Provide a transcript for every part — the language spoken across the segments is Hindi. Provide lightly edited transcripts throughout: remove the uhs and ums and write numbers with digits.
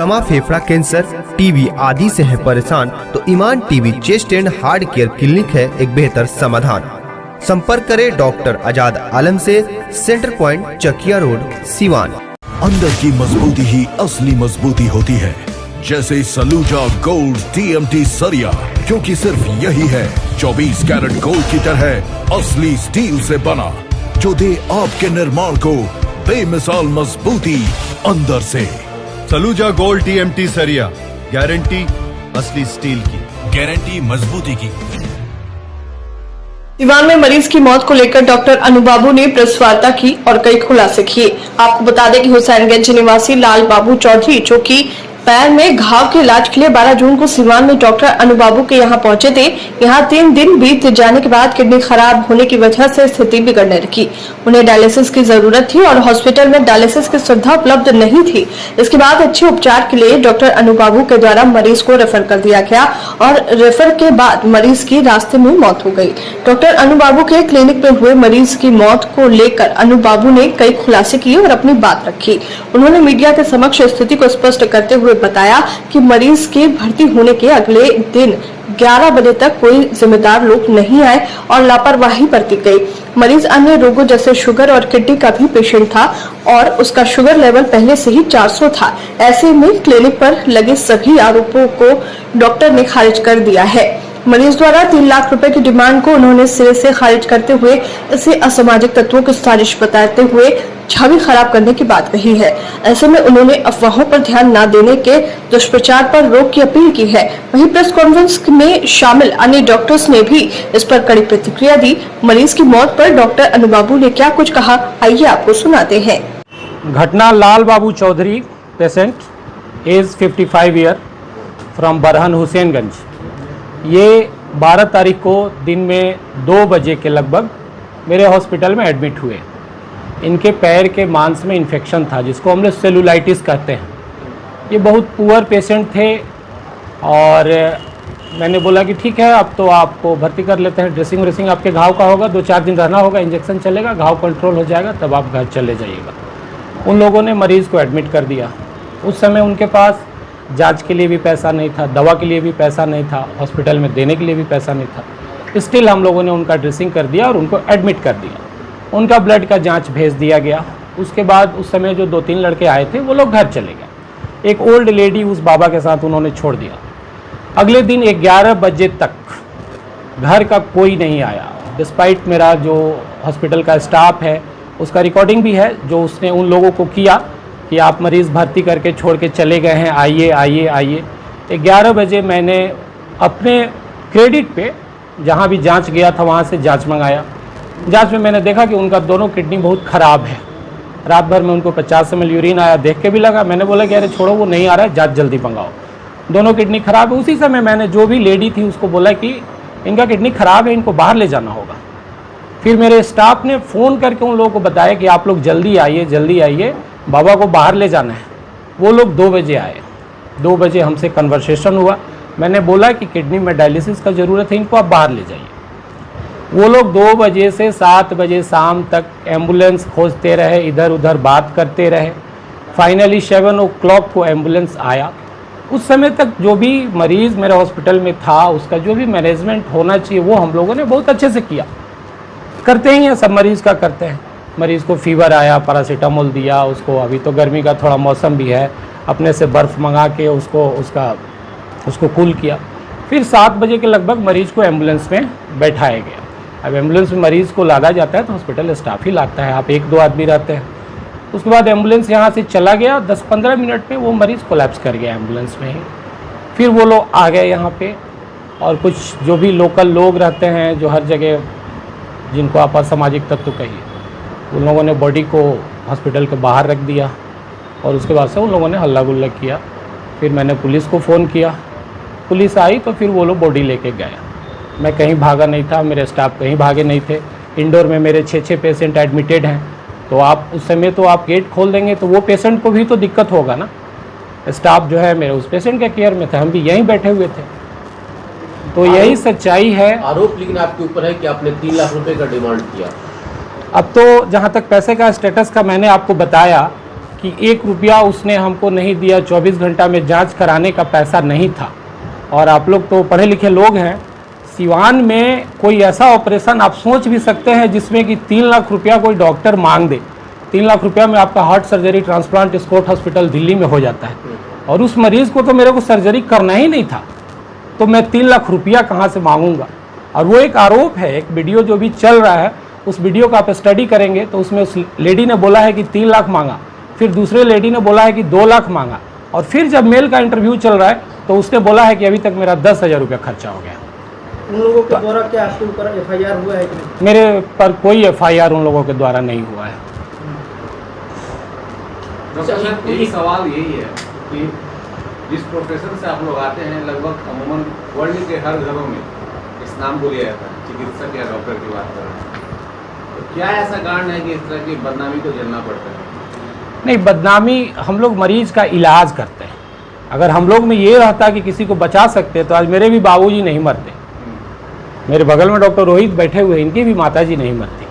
दमा, फेफड़ा कैंसर, टीबी आदि से है परेशान तो Iman TB chest and heart care clinic है एक बेहतर समाधान। संपर्क करें डॉक्टर आजाद आलम से, centre point, Chakia road, Siwan. अंदर की मजबूती ही असली मजबूती होती है, जैसे सलूजा गोल्ड TMT सरिया, क्योंकि सिर्फ यही है 24 कैरेट गोल्ड की तरह असली स्टील से बना, जो दे आपके निर्माण को बेमिसाल मजबूती अंदर से। सलूजा गोल्ड TMT सरिया, गारंटी असली स्टील की, गारंटी मजबूती की। सिवान में मरीज की मौत को लेकर डॉक्टर अनुबाबू ने प्रेस वार्ता की और कई खुलासे किए। आपको बता दें कि हुसैनगंज निवासी लाल बाबू चौधरी, जो कि पैर में घाव के इलाज के लिए 12 जून को सिवान में डॉक्टर अनुबाबू के यहां पहुंचे थे। यहां 3 दिन बीत जाने के बाद किडनी खराब होने की वजह से स्थिति बिगड़ने लगी। उन्हें डायलिसिस की जरूरत थी और हॉस्पिटल में डायलिसिस की सुविधा उपलब्ध नहीं थी। इसके बाद अच्छे उपचार के लिए डॉक्टर अनुबाबू के द्वारा मरीज को रेफर कर दिया गया और रेफर के बाद मरीज की रास्ते में मौत हो गई। डॉक्टर अनुबाबू के क्लिनिक में हुए मरीज की मौत को लेकर अनुबाबू ने कई खुलासे किए और अपनी बात रखी। उन्होंने मीडिया के समक्ष स्थिति को स्पष्ट करते हुए बताया कि मरीज के भर्ती होने के अगले दिन 11 बजे तक कोई जिम्मेदार लोग नहीं आए और लापरवाही बरती गई। मरीज अन्य रोगों जैसे शुगर और किडनी का भी पेशेंट था और उसका शुगर लेवल पहले से ही 400 था। ऐसे में क्लिनिक पर लगे सभी आरोपों को डॉक्टर ने खारिज कर दिया है। मरीज द्वारा 3 लाख रुपए की डिमांड को उन्होंने सिरे से खारिज करते हुए इसे असामाजिक तत्वों की साजिश बताते हुए छवि खराब करने की बात कही है। ऐसे में उन्होंने अफवाहों पर ध्यान न देने के दुष्प्रचार पर रोक की अपील की है। वहीं प्रेस कॉन्फ्रेंस में शामिल अन्य डॉक्टर्स ने भी इस पर कड़ी प्रतिक्रिया दी। मरीज की मौत पर डॉक्टर अनुबाबू ने क्या कुछ कहा, आइए आपको सुनाते हैं। घटना Lal Babu Chaudhary, patient, age 55 year, from Barhan, Husainganj. ये 12 तारीख को दिन में 2 बजे के लगभग मेरे हॉस्पिटल में एडमिट हुए। इनके पैर के मांस में इन्फेक्शन था, जिसको हम लोग सेलुलाइटिस कहते हैं। ये बहुत पुअर पेशेंट थे और मैंने बोला कि ठीक है, अब तो आपको भर्ती कर लेते हैं, ड्रेसिंग व्रेसिंग आपके घाव का होगा, 2-4 दिन रहना होगा, इंजेक्शन चलेगा, घाव कंट्रोल हो जाएगा, तब आप घर चले जाइएगा। उन लोगों ने मरीज़ को एडमिट कर दिया। उस समय उनके पास जांच के लिए भी पैसा नहीं था, दवा के लिए भी पैसा नहीं था, हॉस्पिटल में देने के लिए भी पैसा नहीं था। स्टिल हम लोगों ने उनका ड्रेसिंग कर दिया और उनको एडमिट कर दिया। उनका ब्लड का जांच भेज दिया गया। उसके बाद उस समय जो 2-3 लड़के आए थे वो लोग घर चले गए। एक ओल्ड लेडी उस बाबा के साथ उन्होंने छोड़ दिया। अगले दिन 11 बजे तक घर का कोई नहीं आया, डिस्पाइट मेरा जो हॉस्पिटल का स्टाफ है उसका रिकॉर्डिंग भी है, जो उसने उन लोगों को किया कि आप मरीज़ भर्ती करके छोड़ के चले गए हैं, आइए आइए आइए। 11 बजे मैंने अपने क्रेडिट पे जहाँ भी जांच गया था वहाँ से जांच मंगाया। जांच में मैंने देखा कि उनका दोनों किडनी बहुत ख़राब है। रात भर में उनको 50 ml यूरिन आया, देख के भी लगा। मैंने बोला कि अरे छोड़ो, वो नहीं आ रहा है, जांच जल्दी मंगाओ, दोनों किडनी ख़राब है। उसी समय मैंने जो भी लेडी थी उसको बोला कि इनका किडनी ख़राब है, इनको बाहर ले जाना होगा। फिर मेरे स्टाफ ने फ़ोन करके उन लोगों को बताया कि आप लोग जल्दी आइए, बाबा को बाहर ले जाना है। वो लोग 2 बजे आए। 2 बजे हमसे कन्वर्सेशन हुआ। मैंने बोला कि किडनी में डायलिसिस का ज़रूरत है, इनको आप बाहर ले जाइए। वो लोग 2 बजे से 7 बजे शाम तक एम्बुलेंस खोजते रहे, इधर उधर बात करते रहे। फाइनली 7 o'clock को एम्बुलेंस आया। उस समय तक जो भी मरीज़ मेरे हॉस्पिटल में था उसका जो भी मैनेजमेंट होना चाहिए वो हम लोगों ने बहुत अच्छे से किया। करते ही हैं, सब मरीज़ का करते हैं। मरीज़ को फीवर आया, पैरासीटामोल दिया उसको। अभी तो गर्मी का थोड़ा मौसम भी है, अपने से बर्फ़ मंगा के उसको कूल किया। फिर 7 बजे के लगभग मरीज़ को एम्बुलेंस में बैठाया गया। अब एम्बुलेंस में मरीज़ को लादा जाता है तो हॉस्पिटल स्टाफ ही लाता है, आप 1-2 आदमी रहते हैं। उसके बाद एम्बुलेंस यहाँ से चला गया। 10-15 मिनट में वो मरीज़ कोलैप्स कर गया एम्बुलेंस में ही। फिर वो लोग आ गए यहाँ पे और कुछ जो भी लोकल लोग रहते हैं, जो हर जगह जिनको आप असामाजिक तत्व कहिए, उन लोगों ने बॉडी को हॉस्पिटल के बाहर रख दिया और उसके बाद से उन लोगों ने हल्ला गुल्ला किया। फिर मैंने पुलिस को फ़ोन किया, पुलिस आई तो फिर वो लोग बॉडी लेके गए। मैं कहीं भागा नहीं था, मेरे स्टाफ कहीं भागे नहीं थे। इंडोर में मेरे 6 पेशेंट एडमिटेड हैं, तो आप उस समय तो आप गेट खोल देंगे तो वो पेशेंट को भी तो दिक्कत होगा ना। स्टाफ जो है मेरे उस पेशेंट के केयर में थे, हम भी यहीं बैठे हुए थे। तो यही सच्चाई है। आरोप लेकिन आपके ऊपर है कि आपने 3 लाख रुपए का डिमांड किया। अब तो जहाँ तक पैसे का स्टेटस का मैंने आपको बताया कि 1 रुपया उसने हमको नहीं दिया, 24 घंटा में जांच कराने का पैसा नहीं था। और आप लोग तो पढ़े लिखे लोग हैं, सिवान में कोई ऐसा ऑपरेशन आप सोच भी सकते हैं जिसमें कि 3 लाख रुपया कोई डॉक्टर मांग दे। 3 लाख रुपया में आपका heart surgery transplant Scott hospital Delhi में हो जाता है, और उस मरीज़ को तो मेरे को सर्जरी करना ही नहीं था, तो मैं 3 लाख रुपया कहाँ से मांगूंगा। और वो एक आरोप है, एक वीडियो जो भी चल रहा है, उस वीडियो का आप स्टडी करेंगे तो उसमें उस लेडी ने बोला है कि 3 लाख मांगा, फिर दूसरे लेडी ने बोला है कि 2 लाख मांगा, और फिर जब मेल का इंटरव्यू चल रहा है तो उसने बोला है कि अभी तक मेरा 10,000 रुपया खर्चा हो गया। उन लोगों के द्वारा क्या आपके ऊपर FIR हुआ है कि नहीं? मेरे पर कोई FIR उन लोगों के द्वारा नहीं हुआ है। डॉक्टर साहब, यही सवाल यही है कि जिस प्रोफेशन से आप लोग आते हैं, लगभग अमूमन वर्ल्ड के हर घरों में इस नाम को लिया जाता है, चिकित्सक या डॉक्टर की बात कर रहे हैं, तो क्या ऐसा कारण है कि इस तरह की बदनामी को झेलना पड़ता है? नहीं, बदनामी, हम लोग मरीज का इलाज करते हैं। अगर हम लोग में ये रहता कि किसी को बचा सकते तो आज मेरे भी बाबूजी नहीं मरते, मेरे बगल में डॉक्टर रोहित बैठे हुए, इनकी भी माताजी नहीं मरती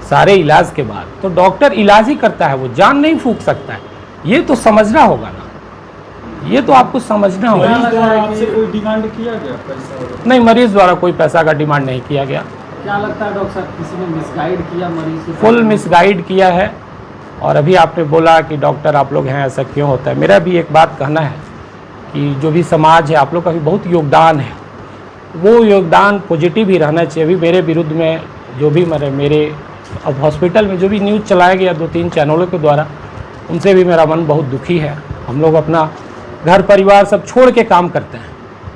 सारे इलाज के बाद। तो डॉक्टर इलाज ही करता है, वो जान नहीं फूंक सकता है। ये तो समझना होगा ना, ये तो आपको समझना होगा। आपसे कोई डिमांड किया गया पैसा? नहीं, मरीज द्वारा कोई पैसा का डिमांड नहीं किया गया। क्या लगता है डॉक्टर साहब, किसी ने मिसगाइड किया मरीज को? फुल मिसगाइड किया है। और अभी आपने बोला कि डॉक्टर आप लोग हैं, ऐसा क्यों होता है। मेरा भी एक बात कहना है कि जो भी समाज है, आप लोग का भी बहुत योगदान है, वो योगदान पॉजिटिव ही रहना चाहिए। अभी मेरे विरुद्ध में जो भी मेरे अब हॉस्पिटल में जो भी न्यूज़ चलाया गया 2-3 चैनलों के द्वारा, उनसे भी मेरा मन बहुत दुखी है। हम लोग अपना घर परिवार सब छोड़ के काम करते हैं,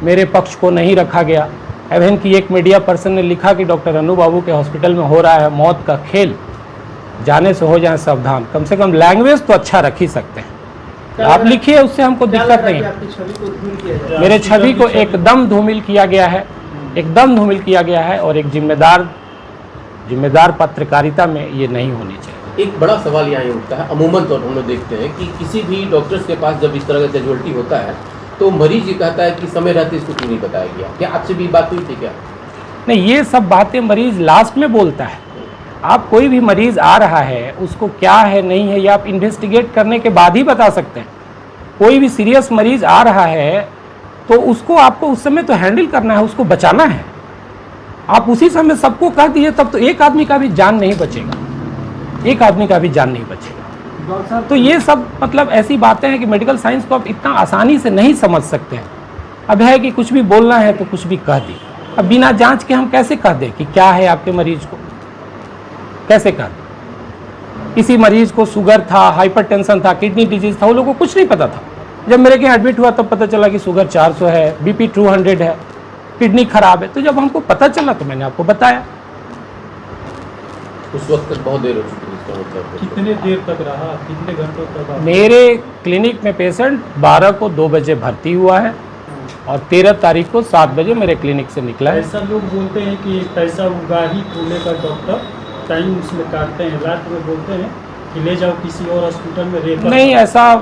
मेरे पक्ष को नहीं रखा गया। एवन की एक मीडिया पर्सन ने लिखा कि डॉक्टर अनु बाबू के हॉस्पिटल में हो रहा है मौत का खेल, जाने से हो जाए सावधान। कम से कम लैंग्वेज तो अच्छा रख ही सकते हैं, आप लिखिए, उससे हमको दिक्कत नहीं है। मेरे छवि को एकदम धूमिल किया गया है, एकदम धूमिल किया गया है, और एक जिम्मेदार पत्रकारिता में ये नहीं होनी चाहिए। एक बड़ा सवाल यहाँ ये उठता है, अमूमन तौर पर हम लोग देखते हैं कि किसी भी डॉक्टर्स के पास जब इस तरह का कैजुअल्टी होता है तो मरीज ये कहता है कि समय रहते इसको क्यों नहीं बताया गया। क्या आपसे भी बात हुई थी क्या? नहीं, ये सब बातें मरीज लास्ट में बोलता है। आप कोई भी मरीज आ रहा है, उसको क्या है नहीं है, ये आप इन्वेस्टिगेट करने के बाद ही बता सकते हैं। कोई भी सीरियस मरीज आ रहा है तो उसको आपको उस समय तो हैंडल करना है, उसको बचाना है। आप उसी समय सबको कह दिए तब तो एक आदमी का भी जान नहीं बचेगा, एक आदमी का भी जान नहीं बचेगा। तो ये सब मतलब ऐसी बातें हैं कि मेडिकल साइंस को आप इतना आसानी से नहीं समझ सकते हैं। अब है कि कुछ भी बोलना है तो कुछ भी कह दी। अब बिना जांच के हम कैसे कह दें कि क्या है आपके मरीज को, कैसे कह दें? किसी मरीज को शुगर था, हाइपरटेंशन था, किडनी डिजीज था, वो लोगों को कुछ नहीं पता था। जब मेरे के एडमिट हुआ तब पता चला कि शुगर 400 है, BP 200 है, किडनी खराब है। तो जब हमको पता चला तो मैंने आपको बताया। उस वक्त तक बहुत देर हो चुकी थी, इसका मतलब कितने देर तक रहा, कितने घंटों तक? मेरे क्लिनिक में पेशेंट 12 को 2 बजे भर्ती हुआ है और 13 तारीख को 7 बजे मेरे क्लिनिक से निकला है। ऐसा लोग बोलते हैं कि पैसा उगाही को लेकर डॉक्टर टाइम उसमें काटते हैं, रात में बोलते हैं कि ले जाओ किसी और हॉस्पिटल में रेफर। नहीं, ऐसा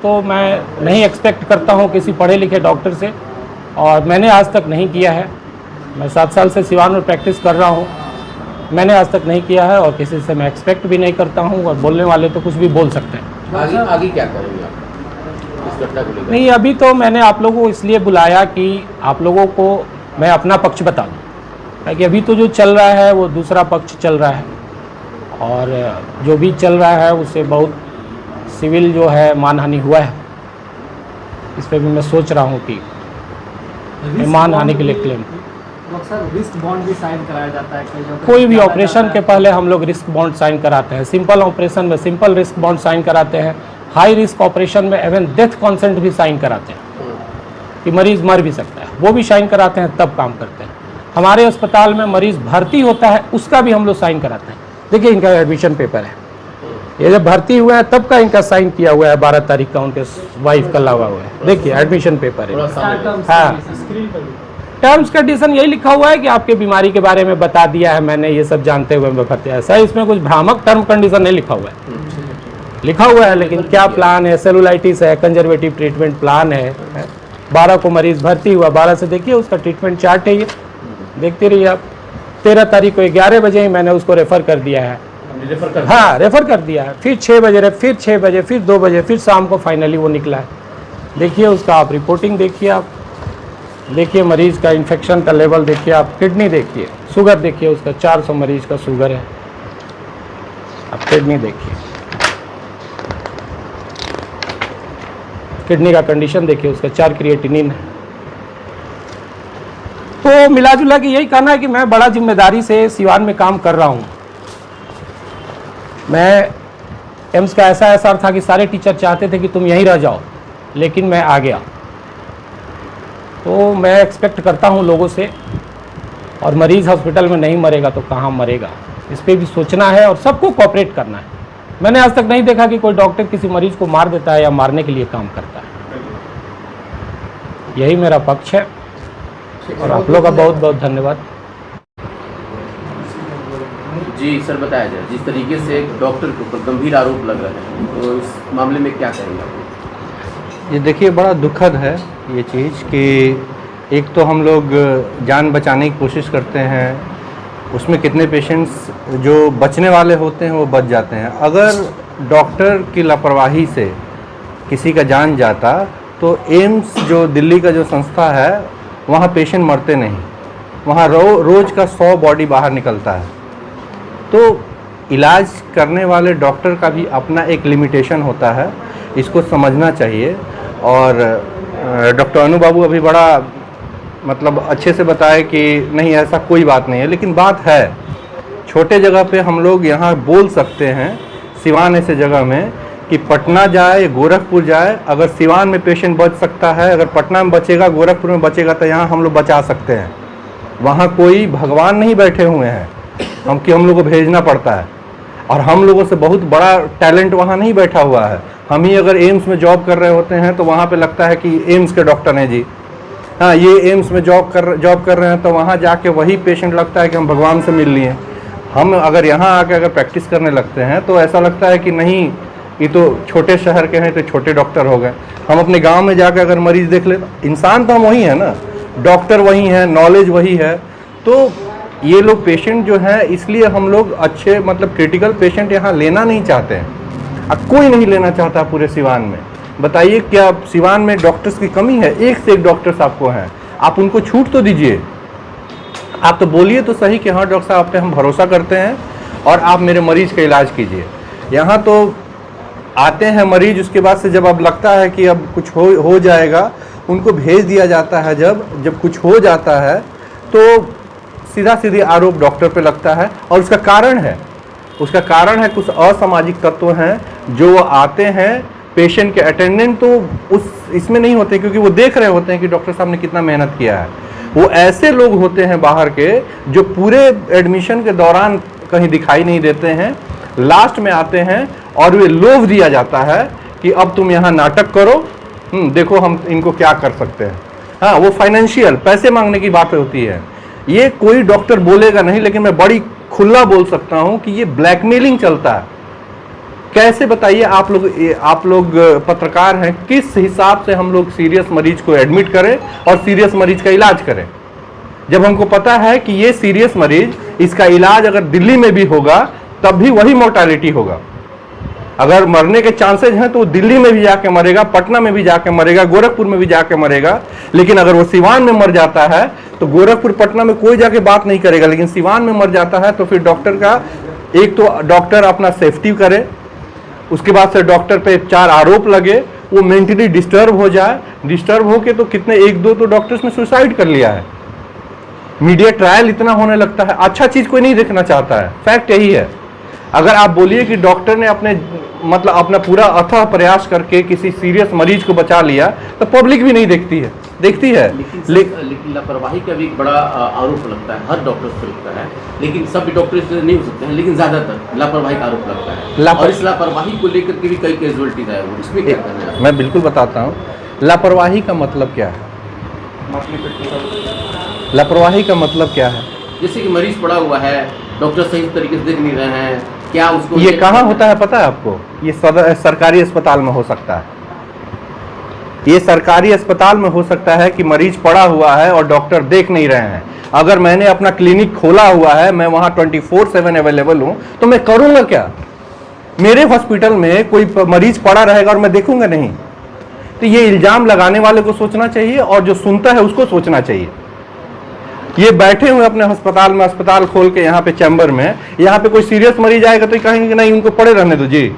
तो मैं नहीं एक्सपेक्ट करता हूँ किसी पढ़े लिखे डॉक्टर से, और मैंने आज तक नहीं किया है। मैं 7 साल से सिवान में प्रैक्टिस कर रहा हूँ, मैंने आज तक नहीं किया है और किसी से मैं एक्सपेक्ट भी नहीं करता हूँ। और बोलने वाले तो कुछ भी बोल सकते हैं। आगे क्या करेंगे आप इस घटना को लेकर? नहीं, अभी तो मैंने आप लोगों को इसलिए बुलाया कि आप लोगों को मैं अपना पक्ष बता दूँ, ताकि अभी तो जो चल रहा है वो दूसरा पक्ष चल रहा है, और जो भी चल रहा है उससे बहुत सिविल जो है मानहानि हुआ है। इस पर भी मैं सोच रहा हूँ कि मानहानि के लिए क्लेम। रिस्क बॉन्ड भी साइन कराया जाता है कोई भी ऑपरेशन के पहले हम लोग रिस्क बॉन्ड साइन कराते हैं। सिंपल ऑपरेशन में सिंपल रिस्क बॉन्ड साइन कराते हैं, हाई रिस्क ऑपरेशन में इवन डेथ कॉन्सेंट भी साइन कराते हैं कि मरीज मर भी सकता है, वो भी साइन कराते हैं, तब काम करते हैं। हमारे अस्पताल में मरीज भर्ती होता है उसका भी हम लोग साइन कराते हैं। देखिए, इनका एडमिशन पेपर है, ये जब भर्ती हुआ है तब का इनका साइन किया हुआ है, 12 तारीख का उनके वाइफ का लगा हुआ है। देखिए एडमिशन पेपर है। हाँ, टर्म्स कंडीशन यही लिखा हुआ है कि आपके बीमारी के बारे में बता दिया है मैंने, ये सब जानते हुए मैं भर्ती। ऐसा इसमें कुछ भ्रामक टर्म कंडीशन नहीं लिखा हुआ है, लिखा हुआ है लेकिन क्या प्लान है, सेलुलाइटिस है, कंजर्वेटिव ट्रीटमेंट प्लान है। 12 को मरीज भर्ती हुआ, 12 से देखिए उसका ट्रीटमेंट चार्ट है, ये देखते रहिए आप। 13 तारीख को 11 बजे ही मैंने उसको रेफ़र कर दिया है रेफर कर हाँ रेफ़र कर दिया है, फिर 6 बजे, फिर 6 बजे, फिर 2 बजे, फिर शाम को फाइनली वो निकला है। देखिए उसका आप रिपोर्टिंग देखिए, आप देखिए मरीज़ का इन्फेक्शन का लेवल देखिए, आप किडनी देखिए, शुगर देखिए उसका 400 मरीज़ का शुगर है, आप किडनी देखिए, किडनी का कंडीशन देखिए उसका 4 क्रिएटिनिन है। तो मिला जुला के यही कहना है कि मैं बड़ा जिम्मेदारी से सिवान में काम कर रहा हूँ। मैं एम्स का ऐसा असर था कि सारे टीचर चाहते थे कि तुम यहीं रह जाओ, लेकिन मैं आ गया। तो मैं एक्सपेक्ट करता हूँ लोगों से, और मरीज़ हॉस्पिटल में नहीं मरेगा तो कहाँ मरेगा, इस पर भी सोचना है और सबको कोऑपरेट करना है। मैंने आज तक नहीं देखा कि कोई डॉक्टर किसी मरीज़ को मार देता है या मारने के लिए काम करता है। यही मेरा पक्ष है, और आप लोग का बहुत बहुत धन्यवाद। जी सर, बताया जाए जिस तरीके से एक डॉक्टर के ऊपर गंभीर आरोप लग रहे हैं, तो इस मामले में क्या कहेंगे आप? ये देखिए बड़ा दुखद है ये चीज़ कि एक तो हम लोग जान बचाने की कोशिश करते हैं, उसमें कितने पेशेंट्स जो बचने वाले होते हैं वो बच जाते हैं। अगर डॉक्टर की लापरवाही से किसी का जान जाता तो एम्स जो दिल्ली का जो संस्था है वहाँ पेशेंट मरते नहीं, वहाँ रोज़ का 100 बॉडी बाहर निकलता है। तो इलाज करने वाले डॉक्टर का भी अपना एक लिमिटेशन होता है, इसको समझना चाहिए। और डॉक्टर अनु बाबू अभी बड़ा मतलब अच्छे से बताए कि नहीं ऐसा कोई बात नहीं है, लेकिन बात है छोटे जगह पे हम लोग यहाँ बोल सकते हैं, सिवान ऐसे जगह में कि पटना जाए गोरखपुर जाए, अगर सिवान में पेशेंट बच सकता है, अगर पटना में बचेगा गोरखपुर में बचेगा तो यहाँ हम लोग बचा सकते हैं। वहाँ कोई भगवान नहीं बैठे हुए हैं हम लोग को भेजना पड़ता है, और हम लोगों से बहुत बड़ा टैलेंट वहाँ नहीं बैठा हुआ है। हम ही अगर एम्स में जॉब कर रहे होते हैं तो वहाँ पे लगता है कि एम्स के डॉक्टर हैं जी, हाँ ये एम्स में जॉब कर रहे हैं, तो वहाँ जाके वही पेशेंट लगता है कि हम भगवान से मिल लिए। हम अगर यहाँ आके अगर प्रैक्टिस करने लगते हैं तो ऐसा लगता है कि नहीं ये तो छोटे शहर के हैं तो छोटे डॉक्टर हो गए। हम अपने गाँव में जाकर अगर मरीज़ देख ले, इंसान तो हम वही है ना, डॉक्टर वही है, नॉलेज वही है। तो ये लोग पेशेंट जो है, इसलिए हम लोग अच्छे मतलब क्रिटिकल पेशेंट यहाँ लेना नहीं चाहते हैं। अब कोई नहीं लेना चाहता पूरे सिवान में। बताइए क्या सिवान में डॉक्टर्स की कमी है? एक से एक डॉक्टर्स आपको हैं, आप उनको छूट तो दीजिए। आप तो बोलिए तो सही कि हाँ डॉक्टर साहब आप पे हम भरोसा करते हैं और आप मेरे मरीज़ का इलाज कीजिए। यहाँ तो आते हैं मरीज, उसके बाद से जब अब लगता है कि अब कुछ हो जाएगा, उनको भेज दिया जाता है। जब कुछ हो जाता है तो सीधा सीधे आरोप डॉक्टर पे लगता है, और उसका कारण है कुछ असामाजिक तत्व हैं जो आते हैं। पेशेंट के अटेंडेंट तो इसमें नहीं होते, क्योंकि वो देख रहे होते हैं कि डॉक्टर साहब ने कितना मेहनत किया है। वो ऐसे लोग होते हैं बाहर के जो पूरे एडमिशन के दौरान कहीं दिखाई नहीं देते हैं, लास्ट में आते हैं और वे लोभ दिया जाता है कि अब तुम यहाँ नाटक करो, देखो हम इनको क्या कर सकते हैं। हाँ, वो फाइनेंशियल पैसे मांगने की बात होती है। ये कोई डॉक्टर बोलेगा नहीं, लेकिन मैं बड़ी खुला बोल सकता हूँ कि ये ब्लैकमेलिंग चलता है। कैसे बताइए आप लोग पत्रकार हैं, किस हिसाब से हम लोग सीरियस मरीज को एडमिट करें और सीरियस मरीज का इलाज करें, जब हमको पता है कि ये सीरियस मरीज, इसका इलाज अगर दिल्ली में भी होगा तब भी वही मोर्टालिटी होगा। अगर मरने के चांसेस हैं तो दिल्ली में भी जाके मरेगा, पटना में भी जाके मरेगा, गोरखपुर में भी जाके मरेगा। लेकिन अगर वो सिवान में मर जाता है तो गोरखपुर पटना में कोई जाके बात नहीं करेगा, लेकिन सिवान में मर जाता है तो फिर डॉक्टर का, एक तो डॉक्टर अपना सेफ्टी करे, उसके बाद से डॉक्टर पे 4 आरोप लगे, वो मेंटली डिस्टर्ब हो जाए। डिस्टर्ब होके तो कितने 1-2 तो डॉक्टर्स ने सुसाइड कर लिया है। मीडिया ट्रायल इतना होने लगता है, अच्छा चीज कोई नहीं देखना चाहता है। फैक्ट यही है। अगर आप बोलिए कि डॉक्टर ने अपना पूरा अथक प्रयास करके किसी सीरियस मरीज को बचा लिया, तो पब्लिक भी नहीं देखती है। लेकिन लापरवाही का भी एक बड़ा आरोप लगता है, हर डॉक्टर को लगता है, लेकिन सब डॉक्टर नहीं हो सकते हैं, लेकिन ज्यादातर लापरवाही का आरोप लगता है। और इस लापरवाही को लेकर के भी कई कैजुअल्टीज आए हुए, इसमें क्या करना है? मैं बिल्कुल बताता हूँ। लापरवाही का मतलब क्या है? लापरवाही का मतलब क्या है? जैसे कि मरीज पड़ा हुआ है, डॉक्टर सही तरीके से देख नहीं रहे हैं, क्या उसको ये कहाँ होता है पता है आपको? ये सरकारी अस्पताल में हो सकता है। ये सरकारी अस्पताल में हो सकता है कि मरीज पड़ा हुआ है और डॉक्टर देख नहीं रहे हैं। अगर मैंने अपना क्लिनिक खोला हुआ है, मैं वहां 24/7 अवेलेबल हूं, तो मैं करूंगा क्या? मेरे हॉस्पिटल में कोई मरीज पड़ा रहेगा और मैं देखूंगा नहीं? तो ये इल्जाम लगाने वाले को सोचना चाहिए और जो सुनता है उसको सोचना चाहिए। ये बैठे हुए अपने अस्पताल में, अस्पताल खोल के यहाँ पे चैम्बर में, यहाँ पे कोई सीरियस मरीज आएगा तो कहेंगे नहीं उनको पड़े रहने दो जी।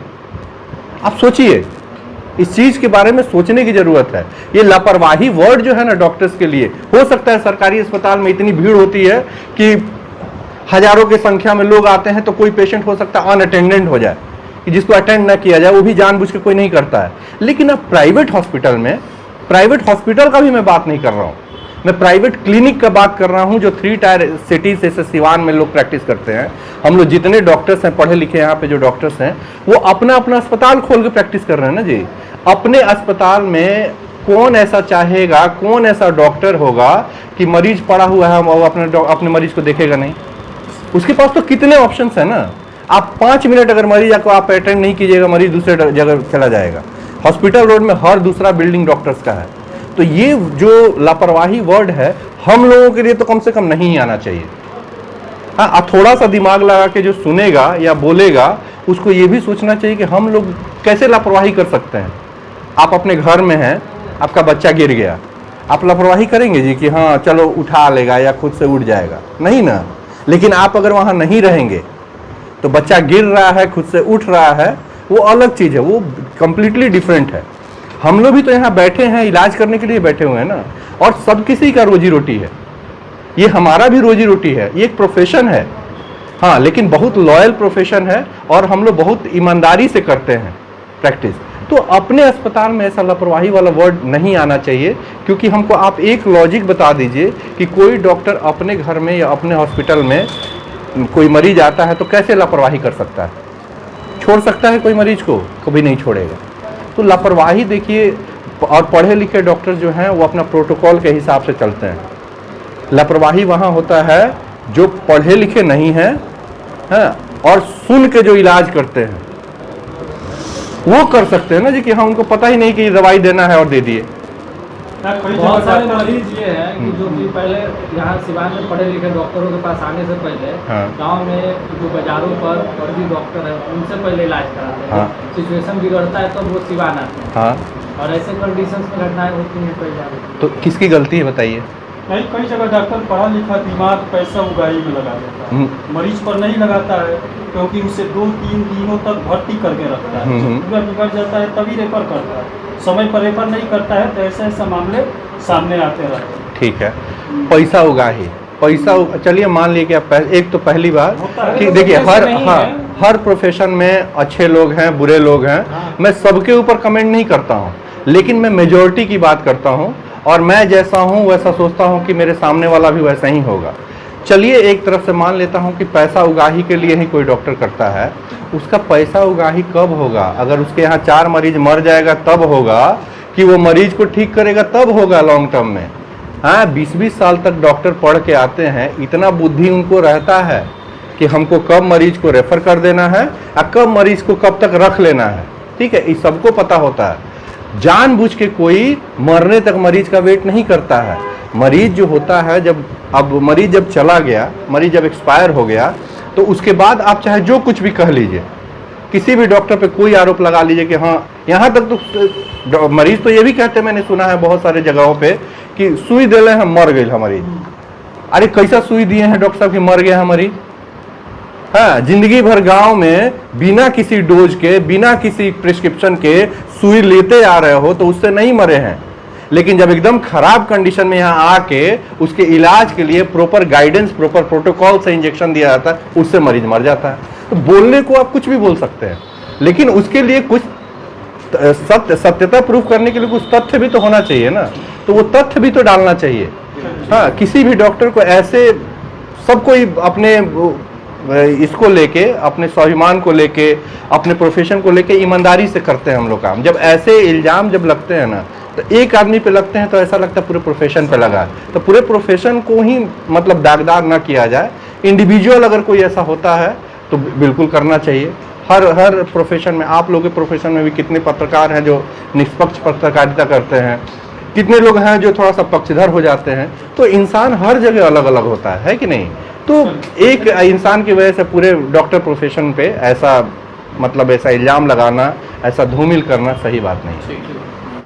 आप सोचिए, इस चीज के बारे में सोचने की जरूरत है। ये लापरवाही वर्ड जो है ना डॉक्टर्स के लिए, हो सकता है सरकारी अस्पताल में इतनी भीड़ होती है कि हजारों की संख्या में लोग आते हैं, तो कोई पेशेंट हो सकता है अनअटेंडेंट हो जाए कि जिसको अटेंड ना किया जाए, वो भी जानबूझ के कोई नहीं करता है। लेकिन अब प्राइवेट हॉस्पिटल में, प्राइवेट हॉस्पिटल का भी मैं बात नहीं कर रहा हूँ, मैं प्राइवेट क्लिनिक का बात कर रहा हूँ जो 3 टायर सिटीज जैसे सिवान में लोग प्रैक्टिस करते हैं। हम लोग जितने डॉक्टर्स हैं, पढ़े लिखे यहाँ पे जो डॉक्टर्स हैं, वो अपना अपना अस्पताल खोल के प्रैक्टिस कर रहे हैं ना जी। अपने अस्पताल में कौन ऐसा चाहेगा, कौन ऐसा डॉक्टर होगा कि मरीज पड़ा हुआ है वो अपने मरीज को देखेगा नहीं? उसके पास तो कितने ऑप्शंस है ना। आप 5 मिनट अगर मरीज को आप अटेंड नहीं कीजिएगा, मरीज दूसरे जगह चला जाएगा। हॉस्पिटल रोड में हर दूसरा बिल्डिंग डॉक्टर्स का है। तो ये जो लापरवाही वर्ड है, हम लोगों के लिए तो कम से कम नहीं आना चाहिए। हाँ, थोड़ा सा दिमाग लगा के जो सुनेगा या बोलेगा, उसको ये भी सोचना चाहिए कि हम लोग कैसे लापरवाही कर सकते हैं। आप अपने घर में हैं, आपका बच्चा गिर गया, आप लापरवाही करेंगे जी कि हाँ चलो उठा लेगा या खुद से उठ जाएगा? नहीं ना। लेकिन आप अगर वहाँ नहीं रहेंगे तो बच्चा गिर रहा है, खुद से उठ रहा है, वो अलग चीज़ है, वो कंप्लीटली डिफरेंट है। हम लोग भी तो यहाँ बैठे हैं, इलाज करने के लिए बैठे हुए हैं ना, और सब किसी का रोजी रोटी है, ये हमारा भी रोजी रोटी है, ये एक प्रोफेशन है। हाँ, लेकिन बहुत लॉयल प्रोफेशन है और हम लोग बहुत ईमानदारी से करते हैं प्रैक्टिस। तो अपने अस्पताल में ऐसा लापरवाही वाला वर्ड नहीं आना चाहिए, क्योंकि हमको आप एक लॉजिक बता दीजिए कि कोई डॉक्टर अपने घर में या अपने हॉस्पिटल में कोई मरीज आता है तो कैसे लापरवाही कर सकता है? छोड़ सकता है कोई मरीज को? कभी नहीं छोड़ेगा। तो लापरवाही देखिए, और पढ़े लिखे डॉक्टर जो हैं वो अपना प्रोटोकॉल के हिसाब से चलते हैं। लापरवाही वहाँ होता है जो पढ़े लिखे नहीं हैं, और सुन के जो इलाज करते हैं वो कर सकते हैं ना जी, कि हाँ उनको पता ही नहीं कि दवाई देना है और दे दिए। बहुत सारे मरीज ये हैं कि जो कि पहले यहाँ सिवान में पढ़े लिखे डॉक्टरों के पास आने से पहले गांव में जो बाजारों पर फर्जी डॉक्टर है उनसे पहले इलाज कराते हैं। सिचुएशन बिगड़ता है तो वो सिवान आते हैं, और ऐसे कंडीशंस में घटनाएं होती हैं कई बार। तो किसकी गलती है बताइए? नहीं, कई जगह डॉक्टर पढ़ा लिखा दिमाग पैसा उगाही में लगा देता है, मरीज पर नहीं लगाता है, क्योंकि उसे 2-3 दिनों तक भर्ती करके रखता है। पूरा बिगड़ जाता है तभी रेफर करता है, समय पर रेफर नहीं करता है, तो ऐसे ऐसे मामले सामने आते रहते हैं। ठीक है, पैसा उगाही, पैसा चलिए मान लिए कि आप एक तो पहली बात कि देखिए हर प्रोफेशन में अच्छे लोग हैं, बुरे लोग हैं। मैं सबके ऊपर कमेंट नहीं करता हूँ, लेकिन मैं मेजॉरिटी की बात करता हूँ, और मैं जैसा हूँ वैसा सोचता हूँ कि मेरे सामने वाला भी वैसा ही होगा। चलिए एक तरफ से मान लेता हूँ कि पैसा उगाही के लिए ही कोई डॉक्टर करता है, उसका पैसा उगाही कब होगा? अगर उसके यहाँ 4 मरीज मर जाएगा तब होगा, कि वो मरीज को ठीक करेगा तब होगा लॉन्ग टर्म में। हाँ, 20-20 साल तक डॉक्टर पढ़ के आते हैं, इतना बुद्धि उनको रहता है कि हमको कब मरीज को रेफर कर देना है और कब मरीज को कब तक रख लेना है। ठीक है, इस सबको पता होता है। जानबूझ के कोई मरने तक मरीज का वेट नहीं करता है। मरीज जो होता है, मरीज जब चला गया, मरीज जब एक्सपायर हो गया, तो उसके बाद आप चाहे जो कुछ भी कह लीजिए, किसी भी डॉक्टर पे कोई आरोप लगा लीजिए कि हाँ, यहाँ तक तो मरीज तो ये भी कहते हैं, मैंने सुना है बहुत सारे जगहों पे कि सुई दिले हैं मर गए मरीज। अरे कैसा सुई दिए हैं डॉक्टर साहब कि मर गया है मरीज? हाँ, जिंदगी भर गांव में बिना किसी डोज के, बिना किसी प्रिस्क्रिप्शन के सुई लेते आ रहे हो तो उससे नहीं मरे हैं। लेकिन जब एकदम खराब कंडीशन में यहाँ आके उसके इलाज के लिए प्रॉपर गाइडेंस, प्रॉपर प्रोटोकॉल से इंजेक्शन दिया जाता है, उससे मरीज मर जाता है। तो बोलने को आप कुछ भी बोल सकते हैं, लेकिन उसके लिए कुछ सत्यता प्रूफ करने के लिए कुछ तथ्य भी तो होना चाहिए ना, तो वो तथ्य भी तो डालना चाहिए। हाँ, किसी भी डॉक्टर को ऐसे सब कोई अपने इसको लेके, अपने स्वाभिमान को लेके, अपने प्रोफेशन को लेके ईमानदारी से करते हैं हम लोग काम। जब ऐसे इल्जाम जब लगते हैं ना, तो एक आदमी पे लगते हैं तो ऐसा लगता है पूरे प्रोफेशन पे लगा है। तो पूरे प्रोफेशन को ही मतलब दागदार ना किया जाए। इंडिविजुअल अगर कोई ऐसा होता है तो बिल्कुल करना चाहिए। हर प्रोफेशन में, आप लोगों के प्रोफेशन में भी कितने पत्रकार हैं जो निष्पक्ष पत्रकारिता करते हैं, कितने लोग हैं जो थोड़ा सा पक्षधर हो जाते हैं। तो इंसान हर जगह अलग अलग होता है कि नहीं? तो एक इंसान की वजह से पूरे डॉक्टर प्रोफेशन पे ऐसा मतलब ऐसा इल्ज़ाम लगाना, ऐसा धूमिल करना सही बात नहीं है।